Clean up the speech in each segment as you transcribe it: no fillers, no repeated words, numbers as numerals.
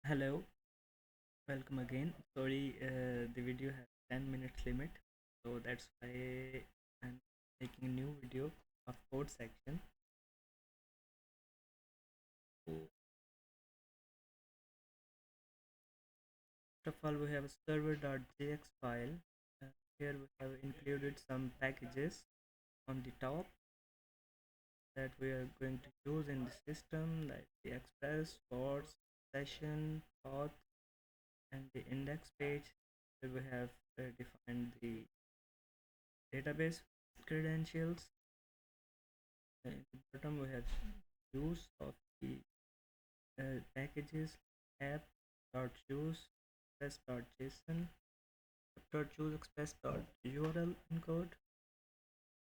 Hello, welcome again. Sorry, the video has 10 minutes limit, so that's why I'm making a new video of code section. So, first of all, we have a server.jx file. Uh, Here we have included some packages on the top that we are going to use in the system, like the express, ports, session, path, and the index page. Here we have defined the database credentials. In the bottom we have use of the packages app.choose express.json app.choose express.url encode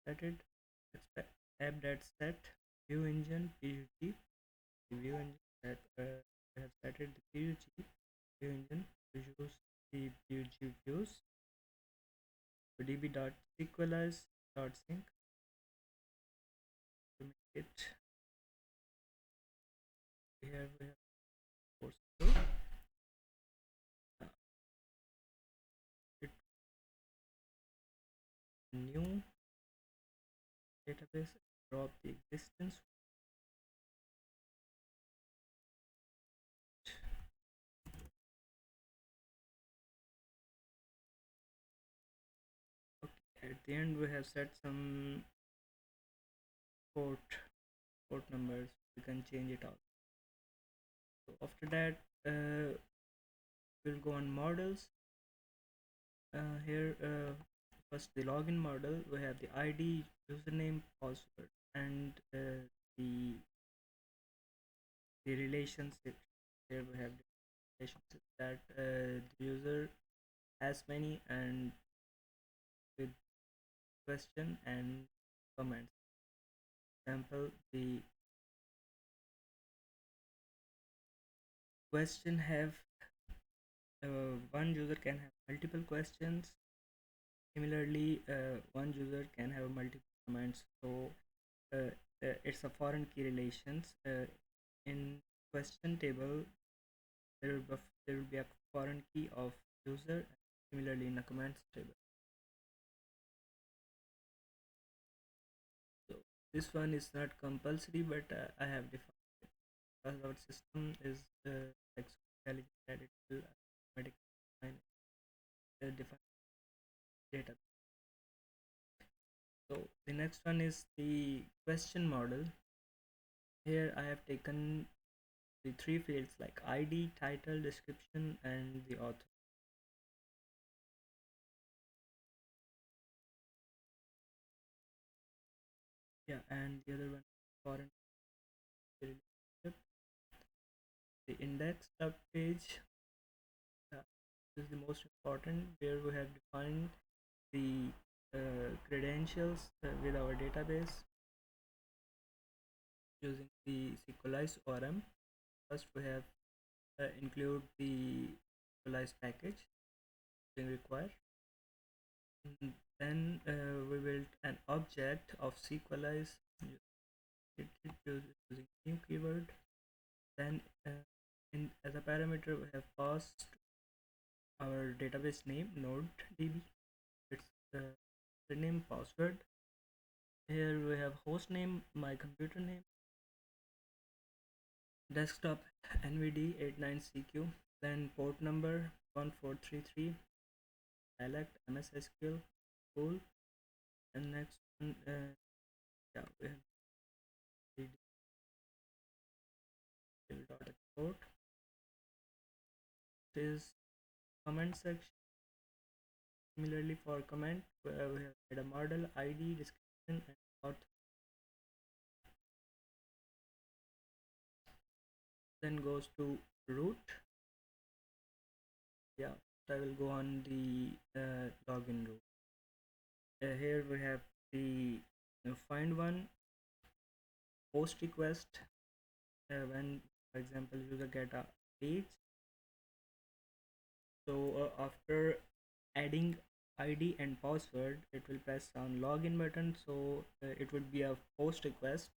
setted app.set view engine pug the view engine that we have set the pug view engine to use the pug views to db.sequelize.sync to make it here we have force uh, it new database drop the existence. Okay, at the end we have set some port port numbers. We can change it out. So after that, we'll go on models. Here, first the login model. We have the ID, username, password, and the the relationship. Here we have the relationship that the user has many and with question and comments. Example, the question have one user can have multiple questions. Similarly, one user can have multiple comments. So it's a foreign key relations. In question table, there will be a foreign key of user. Similarly, in a comments table. So this one is not compulsory, but I have defined it because our system is like so intelligent that it will automatically define data. So the next one is the question model. Here I have taken the three fields like ID, title, description, and the author. Yeah, and the other one foreign relationship. The index sub page is the most important, where we have defined the credentials with our database using the SQLize ORM. First, we have include the SQLize package being required. Then we built an object of SQLize using new keyword. Then as a parameter we have passed our database name node.db. It's the name password. Here we have host name, my computer name, desktop NVD89CQ, then port number 1433, dialect MSSQL, cool, and next one, yeah, we have export. It is comment section. Similarly for comment, we have made a model, ID, description, and author. Then goes to root. Yeah, I will go on the login route. Here we have the find one post request when, for example, user get a page. So after adding ID and password, it will press on login button. So it would be a post request.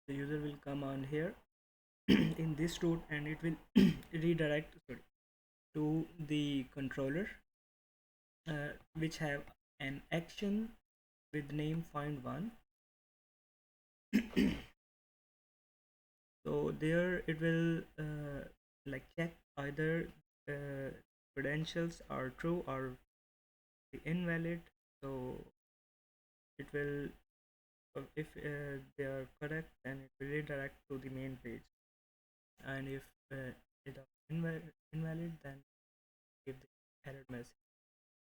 The user will come on here in this route, and it will redirect, sorry, to the controller, which have an action with name find one. So there it will like check either credentials are true or invalid. So it will, if they are correct, then it will redirect to the main page, and if it are invalid, then give the error message.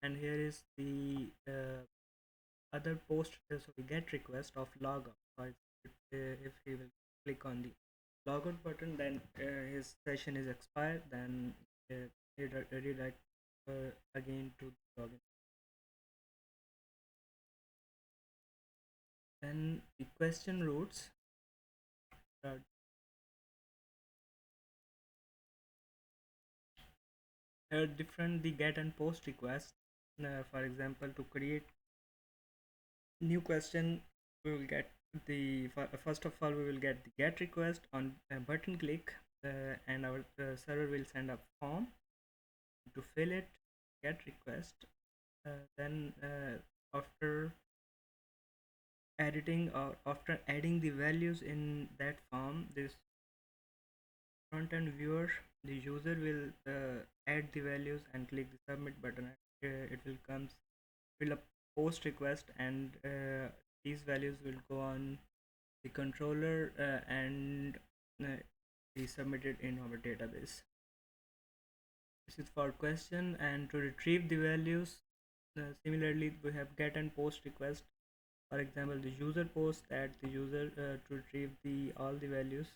And here is the other post, so we get request of logout. If he will click on the logout button, then his session is expired, then redirect again to login. Then the question routes are different. The get and post request, for example, to create new question, we will get the first of all we will get the get request on a button click, and our server will send a form to fill it, get request, then after editing or after adding the values in that form, this front end viewer, the user will add the values and click the submit button, and it will comes fill up post request, and these values will go on the controller, and be submitted in our database. This is for question. And to retrieve the values, similarly we have get and post request. For example, the user post that the user to retrieve the all the values,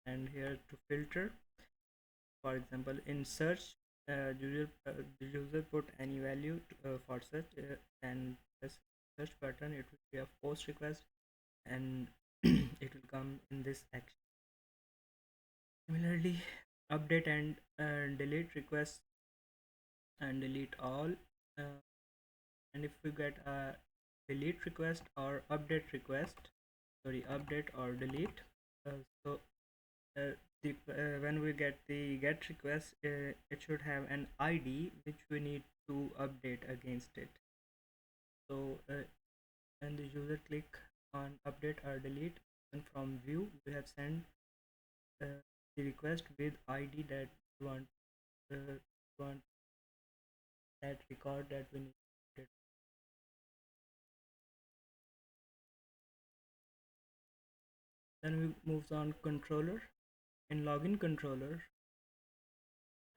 and here to filter. For example, in search, the user put any value for search, and press search button, it will be a post request, and it will come in this action. Similarly, update and delete requests, and delete all, uh, and if we get a delete request or update request, sorry, update or delete, so uh, when we get the get request, it should have an ID which we need to update against it. So when the user click on update or delete, and from view we have sent uh, the request with ID that we want that record that we need. Then we moves on controller. In login controller,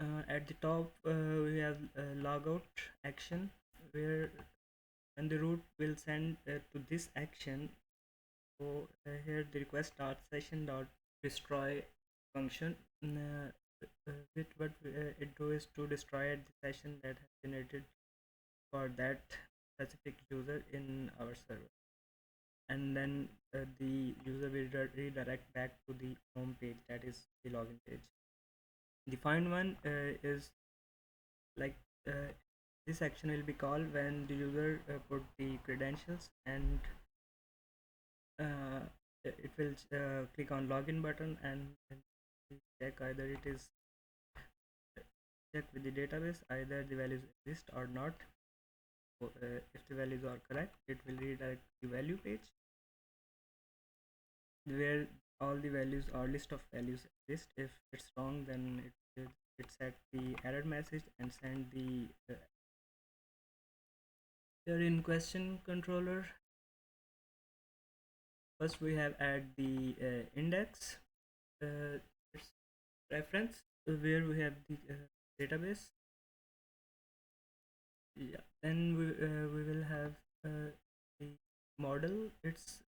at the top we have logout action, where and the root will send to this action. So here the request start session dot destroy function, with what it do is to destroy the session that has generated for that specific user in our server, and then the user will redirect back to the home page, that is the login page. The find one is like this action will be called when the user put the credentials, and it will click on login button, and check either it is check with the database either the values exist or not. So, if the values are correct, it will redirect the value page where all the values or list of values exist. If it's wrong, then it set the error message and send the here in question controller. First we have add the index, its reference, where we have the database. Yeah, then we will have the model. It's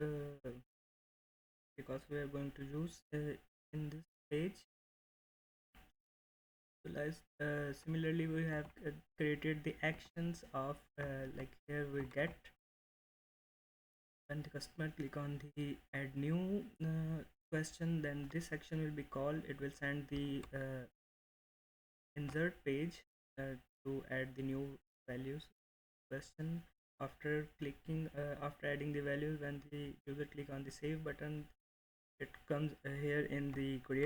because we are going to use in this page. Similarly, we have created the actions of like here we get, when the customer click on the add new question, then this action will be called. It will send the insert page to add the new values question. After clicking after adding the values, when the user click on the save button, it comes here in the create